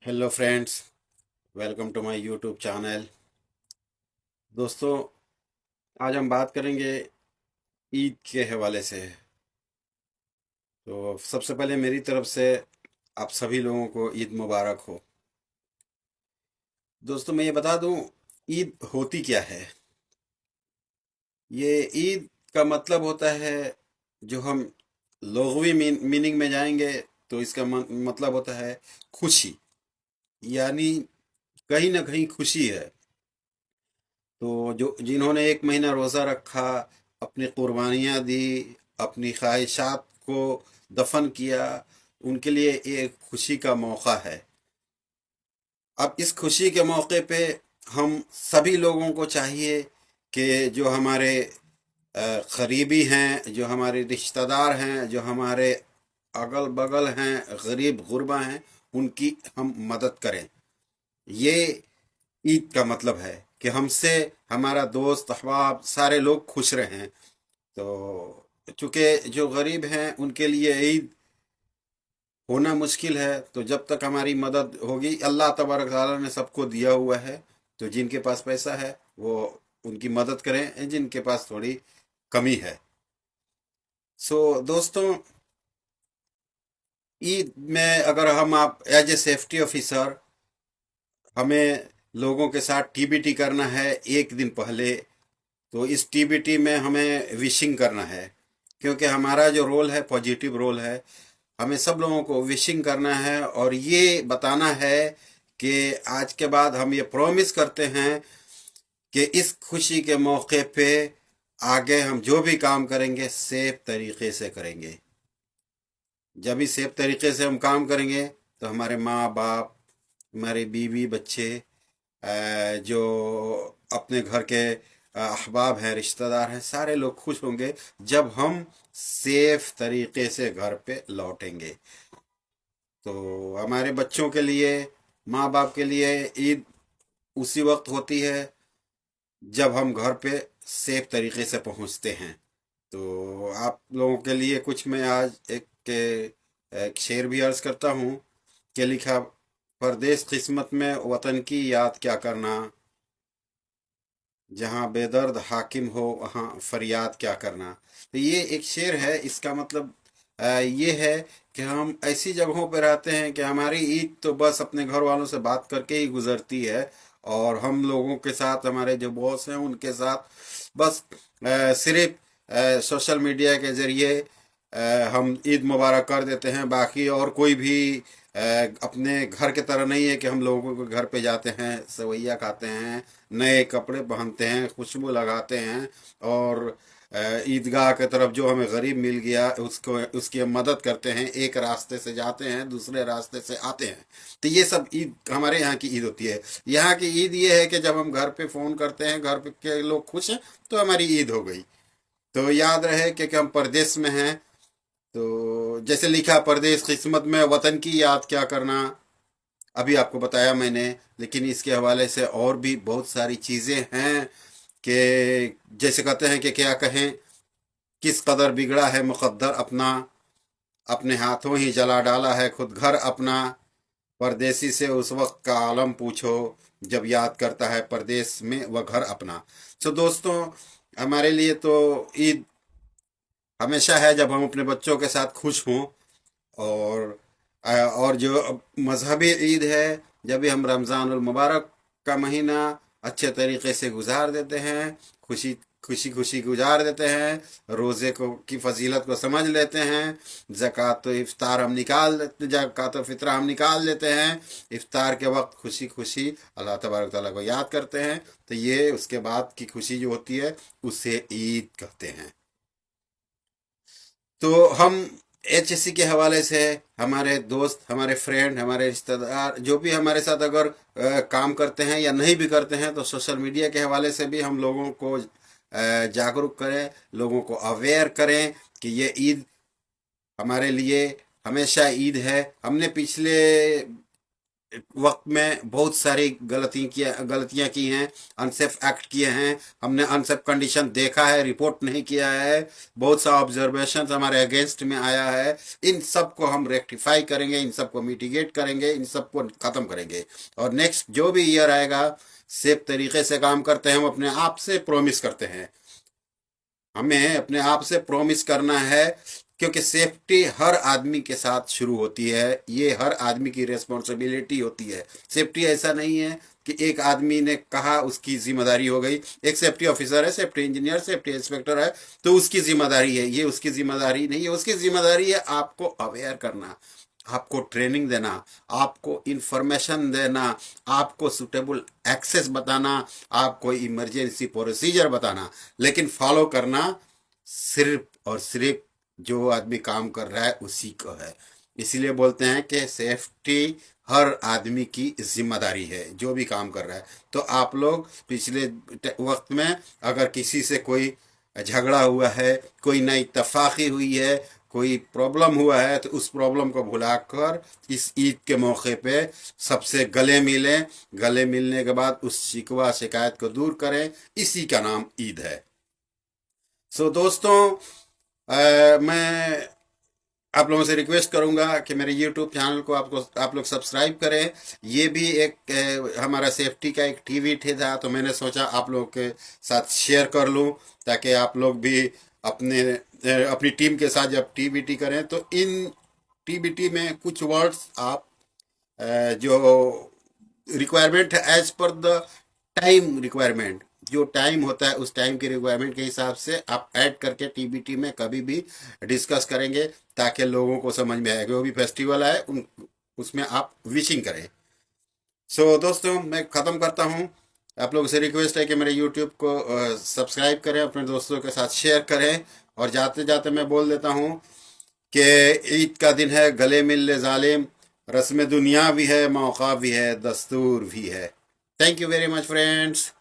Hello friends, welcome to my YouTube channel. दोस्तों, आज हम बात करेंगे ईद के हवाले से। तो सबसे पहले मेरी तरफ से आप सभी लोगों को ईद मुबारक हो। दोस्तों, मैं ये बता दूं, ईद होती क्या है। ये ईद का मतलब होता है, जो हम लुग़वी मीनिंग में जाएंगे तो इसका मतलब होता है खुशी। यानी कहीं ना कहीं खुशी है। तो जो जिन्होंने एक महीना रोज़ा रखा, अपनी कुर्बानियाँ दी, अपनी ख्वाहिशात को दफन किया, उनके लिए एक खुशी का मौका है। अब इस खुशी के मौके पे हम सभी लोगों को चाहिए कि जो हमारे करीबी हैं, जो हमारे रिश्तेदार हैं, जो हमारे अगल बगल हैं, गरीब गुरबा हैं, उनकी हम मदद करें। ये ईद का मतलब है कि हमसे हमारा दोस्त अहबाब सारे लोग खुश रहें। तो चूंकि जो गरीब हैं उनके लिए ईद होना मुश्किल है, तो जब तक हमारी मदद होगी, अल्लाह तबारक ताला ने सबको दिया हुआ है। तो जिनके पास पैसा है वो उनकी मदद करें, जिनके पास थोड़ी कमी है। दोस्तों, ईद में अगर हम आप एज ए सेफ्टी ऑफिसर, हमें लोगों के साथ टीबीटी करना है एक दिन पहले। तो इस टीबीटी में हमें विशिंग करना है, क्योंकि हमारा जो रोल है पॉजिटिव रोल है। हमें सब लोगों को विशिंग करना है और ये बताना है कि आज के बाद हम ये प्रॉमिस करते हैं कि इस खुशी के मौके पे आगे हम जो भी काम करेंगे सेफ तरीके से करेंगे। जब भी सेफ तरीके से हम काम करेंगे तो हमारे माँ बाप, हमारे बीवी बच्चे, जो अपने घर के अहबाब हैं, रिश्तेदार हैं, सारे लोग खुश होंगे जब हम सेफ तरीके से घर पे लौटेंगे। तो हमारे बच्चों के लिए, माँ बाप के लिए ईद उसी वक्त होती है जब हम घर पे सेफ तरीके से पहुंचते हैं। तो आप लोगों के लिए कुछ मैं आज एक शेर भी अर्ज करता हूँ कि लिखा, परदेस किस्मत में वतन की याद क्या करना, जहाँ बेदर्द हाकिम हो वहाँ फरियाद क्या करना। तो ये एक शेर है। इसका मतलब ये है कि हम ऐसी जगहों पर रहते हैं कि हमारी ईद तो बस अपने घर वालों से बात करके ही गुजरती है, और हम लोगों के साथ, हमारे जो बॉस हैं उनके साथ बस सिर्फ सोशल मीडिया के जरिए हम ईद मुबारक कर देते हैं। बाकी और कोई भी अपने घर के तरह नहीं है कि हम लोगों के घर पे जाते हैं, सेवैया खाते हैं, नए कपड़े पहनते हैं, खुशबू लगाते हैं, और ईदगाह के तरफ जो हमें गरीब मिल गया उसको उसकी हम मदद करते हैं। एक रास्ते से जाते हैं, दूसरे रास्ते से आते हैं। तो ये सब ईद, हमारे यहाँ की ईद होती है। यहाँ की ईद ये है कि जब हम घर पे फ़ोन करते हैं, घर पे के लोग खुश हैं, तो हमारी ईद हो गई। तो याद रहे कि हम परदेश में हैं। तो जैसे लिखा, परदेश किस्मत में वतन की याद क्या करना, अभी आपको बताया मैंने। लेकिन इसके हवाले से और भी बहुत सारी चीज़ें हैं कि जैसे कहते हैं कि क्या कहें, किस कदर बिगड़ा है मुकद्दर अपना, अपने हाथों ही जला डाला है खुद घर अपना, परदेसी से उस वक्त का आलम पूछो, जब याद करता है परदेश में वह घर अपना। दोस्तों, हमारे लिए तो ईद हमेशा है जब हम अपने बच्चों के साथ खुश हों। और और जो मजहबी ईद है, जब भी हम रमज़ानुल मुबारक का महीना अच्छे तरीके से गुजार देते हैं, खुशी खुशी खुशी गुजार देते हैं, रोज़े को की फजीलत को समझ लेते हैं, ज़कात इफ्तार हम निकाल लेते, ज़कात फित्र हम निकाल लेते हैं, इफ्तार के वक्त खुशी खुशी अल्लाह तबारक ताला को याद करते हैं। तो ये उसके बाद की खुशी जो होती है उसे ईद कहते हैं। तो हम एचएससी के हवाले से, हमारे दोस्त, हमारे फ्रेंड, हमारे रिश्तेदार जो भी हमारे साथ अगर काम करते हैं या नहीं भी करते हैं, तो सोशल मीडिया के हवाले से भी हम लोगों को जागरूक करें, लोगों को अवेयर करें कि ये ईद हमारे लिए हमेशा ईद है। हमने पिछले वक्त में बहुत सारी गलतियां की हैं, अनसेफ एक्ट किए हैं, हमने अनसेफ कंडीशन देखा है, रिपोर्ट नहीं किया है, बहुत सा ऑब्जर्वेशन हमारे अगेंस्ट में आया है। इन सब को हम रेक्टिफाई करेंगे, इन सब को मिटिगेट करेंगे, इन सब को ख़त्म करेंगे। और नेक्स्ट जो भी ईयर आएगा सेफ तरीके से काम करते हैं, हम अपने आप से प्रॉमिस करते हैं, हमें अपने आप से प्रॉमिस करना है, क्योंकि सेफ्टी हर आदमी के साथ शुरू होती है, ये हर आदमी की रिस्पॉन्सिबिलिटी होती है। सेफ्टी ऐसा नहीं है कि एक आदमी ने कहा उसकी जिम्मेदारी हो गई, एक सेफ्टी ऑफिसर है, सेफ्टी इंजीनियर, सेफ्टी इंस्पेक्टर है तो उसकी जिम्मेदारी है, ये उसकी जिम्मेदारी नहीं है। उसकी जिम्मेदारी है आपको अवेयर करना, आपको ट्रेनिंग देना, आपको इंफॉर्मेशन देना, आपको सुटेबल एक्सेस बताना, आपको इमरजेंसी प्रोसीजर बताना, लेकिन फॉलो करना सिर्फ और सिर्फ जो आदमी काम कर रहा है उसी को है। इसीलिए बोलते हैं कि सेफ्टी हर आदमी की जिम्मेदारी है जो भी काम कर रहा है। तो आप लोग पिछले वक्त में अगर किसी से कोई झगड़ा हुआ है, कोई नई इत्तफाकी हुई है, कोई प्रॉब्लम हुआ है, तो उस प्रॉब्लम को भुलाकर इस ईद के मौके पे सबसे गले मिलें। गले मिलने के बाद उस शिकवा शिकायत को दूर करें, इसी का नाम ईद है। सो दोस्तों, मैं आप लोगों से रिक्वेस्ट करूंगा कि मेरे यूट्यूब चैनल को आप लोग सब्सक्राइब करें। ये भी एक हमारा सेफ्टी का एक टीवी था, तो मैंने सोचा आप लोगों के साथ शेयर कर लूं, ताकि आप लोग भी अपनी टीम के साथ जब टीबीटी करें तो इन टीबीटी में कुछ वर्ड्स आप जो रिक्वायरमेंट है as per the time requirement, जो टाइम होता है उस टाइम के रिक्वायरमेंट के हिसाब से आप ऐड करके टीबीटी में कभी भी डिस्कस करेंगे, ताकि लोगों को समझ में आए। जो भी फेस्टिवल है उसमें आप विशिंग करें। सो दोस्तों, मैं ख़त्म करता हूँ। आप लोगों से रिक्वेस्ट है कि मेरे यूट्यूब को सब्सक्राइब करें, अपने दोस्तों के साथ शेयर करें, और जाते जाते मैं बोल देता हूँ कि ईद का दिन है, गले मिल ले जालिम, रस्म दुनिया भी है, मौका भी है, दस्तूर भी है। Thank you very much friends.